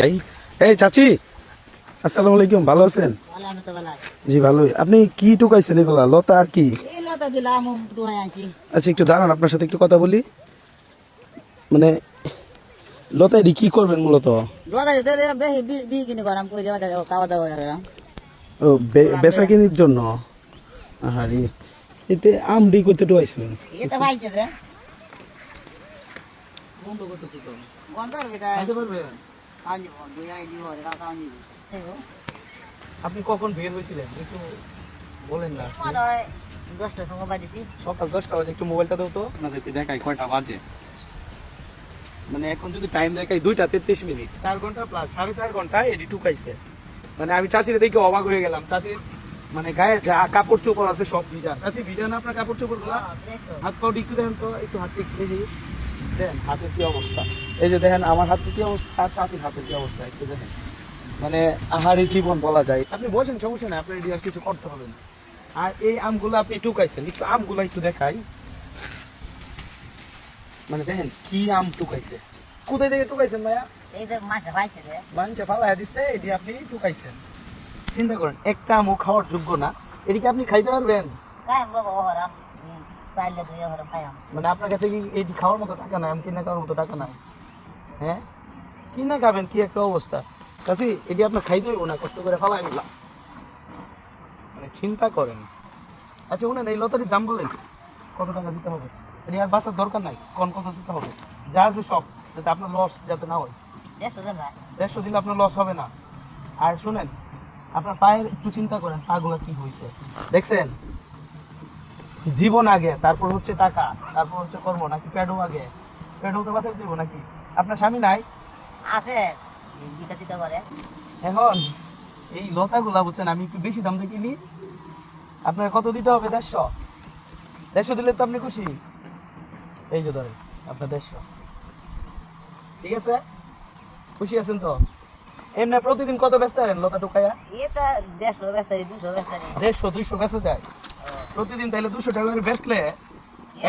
এই এই চাচি, আসসালামু আলাইকুম, ভালো আছেন? জি ভালোই। আপনি কি টুকাইছেন এগুলা, লতা আর কি? আচ্ছা একটু দাঁড়ান, আপনার সাথে একটু কথা বলি। মানে লতা এটি কি করবেন মূলত? ও বেচা কিনির জন্য। আহারি, এতে আমডি করতে টুকাইছেন? আপনি কখন বের হয়েছিলেন একটু বলেন না? সকাল 10টা বাজে। একটু মোবাইলটা দাও তো, না দেখতে দেখাই কয়টা বাজে। মানে এখন যদি টাইম দেখাই 2:33, 4 ঘন্টা প্লাস 4.5 ঘন্টা এডি টুকাইছে। মানে আমি চাচিরে দেখে অবাক হয়ে গেলাম। চাচির মানে গায়ে যা কাপড় চোপড় আছে সব ভিজা। চাচি ভিজা না আপনার কাপড় চোপড় গুলা? হাত পাও একটু দেখেন তো, একটু হাতে দেন হাতের কি অবস্থা। এই যে দেখেন আমার হাতের কি অবস্থা আর চাচির হাতের কি অবস্থা, একটু দেখেন। মানে আহারি জীবন বলা যায়। আপনি বলছেন সমস্যা নেই, আপনার এটি আর কিছু করতে হবে না। আর এই আমগুলো আপনি টুকাইছেন, একটু আমগুলো একটু দেখাই। মানে দেখেন কি আম টুকাইছে। কোথায় থেকে টুকাইছেন ভাইয়া? মানুষে ফালাই দিচ্ছে, এটি আপনি টুকাইছেন। চিন্তা করেন, একটা আমও খাওয়ার যোগ্য না। এদিকে আপনি খাইতে পারবেন? মানে আপনার কাছে কি এটি খাওয়ার মতো টাকা নাই? আম কিনে খাওয়ার মতো টাকা নাই? হ্যাঁ, কিনে খাবেন কি একটা অবস্থা। কাছে এটি আপনার খাইতে হইব না, কষ্ট করে ফালাই নিলাম। মানে চিন্তা করেন। আচ্ছা উনি এই লতারির দাম বলেন কত টাকা দিতে হবে? এটি আর বাঁচার দরকার নাই, কোন কত দিতে হবে যা আছে সব, যাতে আপনার লস যাতে না হয়। 150 দিলে আপনার লস হবে না। আর শুনেন, আপনার পায়ের একটু চিন্তা করেন, পাগুলা কি হয়েছে দেখছেন? জীবন আগে, তারপর হচ্ছে টাকা, তারপর হচ্ছে কর্ম, নাকি পেডও আগে? পেডও তো বাঁচাতে দেবো নাকি? আপনার স্বামী নাই? এখন এই লতাগুলা বুঝছেন, আমি একটু বেশি দাম দিয়ে কিনি। আপনার কত দিতে হবে? 150 দিলে তো আপনি খুশি। এই যে ধরেন আপনার 150, ঠিক আছে? খুশি আছেন তো? এমনি প্রতিদিন কত ব্যস্ত হয় লতা টুকাইয়া? 150-200 বেচা যায় প্রতিদিন। তাইলে 200 টাকা করে বেচলে,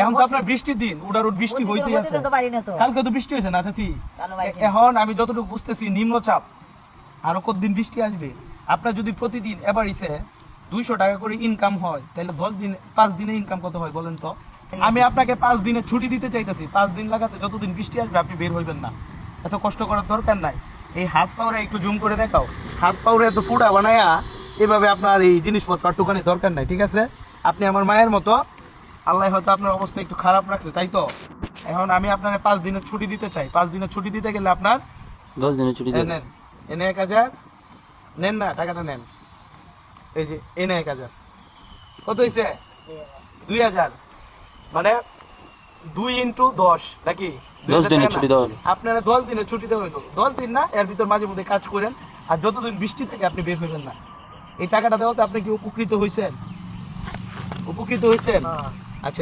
এখন তো আপনার বৃষ্টির দিন, উড়ার বৃষ্টি হইতেই আছে। কালকে তো বৃষ্টি হয়েছে না চাচি? এখন আমি যতটুকু বুঝতেছি নিম্নচাপ, আরো কতদিন বৃষ্টি আসবে। আপনার যদি প্রতিদিন এভারেজে 200 টাকা করে ইনকাম হয়, তাহলে 10 দিন 5 দিনে ইনকাম কত হয় বলেন তো? আমি আপনাকে 5 দিনের ছুটি দিতে চাইতেছি। 5 দিন লাগাতে যতদিন বৃষ্টি আসবে আপনি বের হইবেন না। এত কষ্ট করার দরকার নাই। এই হাত পাওরে একটু জুম করে দেখাও। হাত পাওরে এত ফুটা বানায়া এভাবে আপনার এই জিনিসপত্র টুকানি দরকার নাই, ঠিক আছে? আপনি আমার মায়ের মতো। আল্লাহ হয়তো আপনার অবস্থা একটু খারাপ রাখছে, তাই তো? এখন আমি আপনাকে 5 দিনের ছুটি দিতে চাই। 5 দিনের ছুটি দিতে গেলে আপনার 10 দিনের ছুটি দেন। নেন, এনে 1000 নেন না, টাকাটা নেন। এই যে এনে 1000 কত হয়েছে? 2000। মানে 2 × 10 নাকি? 10 দিনের ছুটি দেওয়া হলো। আপনারা 10 দিনের ছুটি দেওয়া হলো। 10 দিন না, এর ভিতর মাঝে মধ্যে কাজ করেন। আর যতদিন বৃষ্টি থেকে আপনি বের হইবেন না। এই টাকাটা দেওয়াতে আপনি কি উপকৃত হয়েছেন? উপকৃত হয়েছেন? আচ্ছা।